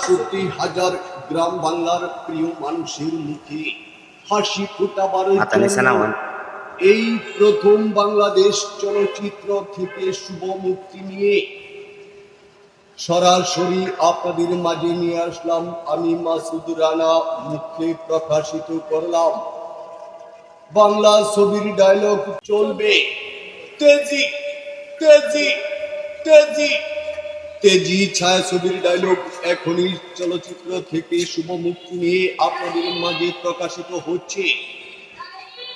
কোটি হাজার গ্রাম বাংলার প্রিয় মানুষের মুখে হাসি ফোটাবার জন্য এই প্রথম বাংলাদেশ চলচ্চিত্র থেকে শুভ মুক্তি নিয়ে সরাসরি আপনাদের মাঝে নিয়ে আসলাম। আমি মাসুদ রানা মুখে প্রকাশিত করলাম। বাংলা ছবির ডায়লগ চলবে তেজি তেজি তেজি তেজি ছায়াছবির ডায়লগ এখনই চলচ্চিত্র থেকে শুভ মুক্তি নিয়ে আপনাদের মাঝে প্রকাশিত হচ্ছে।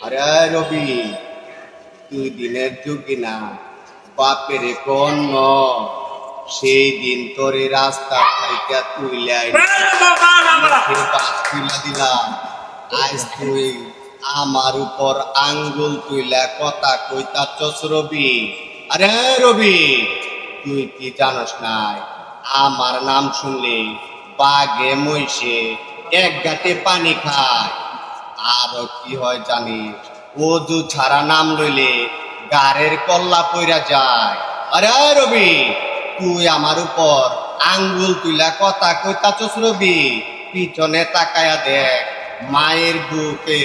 আরে রবি, তুই দিনের যুগে না বাপের কোন সেই দিন তোরে রাস্তা থেকে তুইলা দিলাম। আজ তুই আমার উপর আঙ্গুল তুইলা কথা কইতাছস রবি। আরে রবি, তুই কি জানোস নাই আমার নাম শুনলে বাঘে মহিষে এক গাঁটে পানি খায়। আরো কি হয় জানিস, ওজু ছাড়া নাম লইলে গাড়ের কল্লা পইরা যায়। আরে রবি, তুই আমার উপর আঙ্গুল তুইলা কথা কইতাছস রবি। পিছনে তাকায়া দেখ, মায়ের বুকে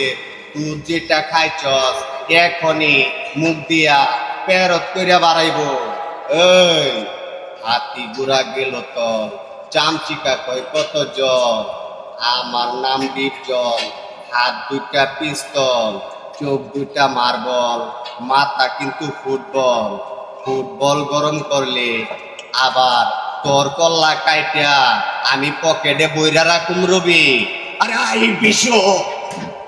দুধ যেটা খাইছস এখনই মুখ দিয়া পেরত কইরা বাড়াইব। এই হাতি গুড়া গেল তোর, চামচিকা কয় কত জল। আমার নাম ডিপজল, হাত দুইটা পিস্তল, চোখ দুইটা মার্বল, মাথা কিন্তু ফুটবল। ফুটবল গরম করলে আবার তোর কল্লা কাইটা আমি পকেটে বইরা রাখুম রবি। আরে আই বিশ্ব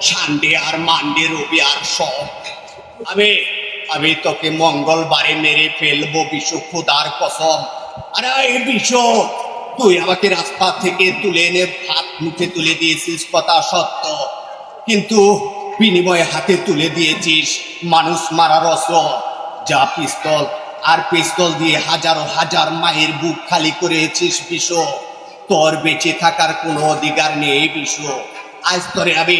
সানডে আর মানডে রবি আর সব আমি তোকে মঙ্গলবারে মেরে ফেলবো বিশ্ব, খোদার কসম। আরে এই বিশ্ব, তুই আমাকে রাস্তা থেকে তুলে এনে হাত মুখে তুলে দিয়েছিস কথা সত্য, কিন্তু বিনিময়ে হাতে তুলে দিয়েছিস মানুষ মারার অস্ত্র। যা পিস্তল আর পিস্তল দিয়ে হাজারো হাজার মায়ের বুক খালি করেছিস বিশ্ব। তোর বেঁচে থাকার কোনো অধিকার নেই বিশ্ব। আজ তোরে আমি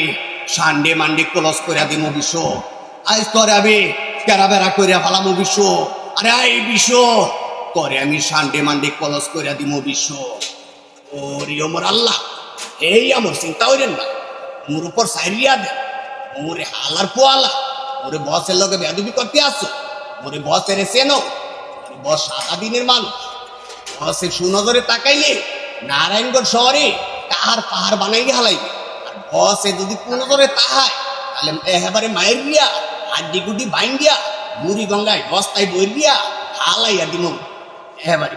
সানডে মানডে ক্লোজ করে দিব বিশ্ব। আজ তোরে আমি কেরাবেরা করে ফেলাম বিশ্ব। আরে এই বিশ্ব, তোরে আমি সানডে মানডে ক্লোজ করে দিব বিশ্ব। ওরে ওমর আল্লাহ, এই আমার চিন্তা হইলেন না, মোর উপর সাইরিয়া দেন। মোরে হালার পোয়ালা, মোরে বসের লগে বেয়াদবি করতে আসছো। মোরে বসের চেনো, বস সারা দিনের মানুষ। বসের সুনজরে তাকাইলে নারায়ণগঞ্জ শহরে কাহার পাহাড় বানাইলে হালাইবে। আর বসে যদি কুনজরে তাহায় তাহলে একেবারে মায়ের বিয়া হাড্ডি গুড্ডি বাইন দিয়া বুড়ি গঙ্গায় বস্তায় বই দিয়া হালাইয়া দিন একেবারে।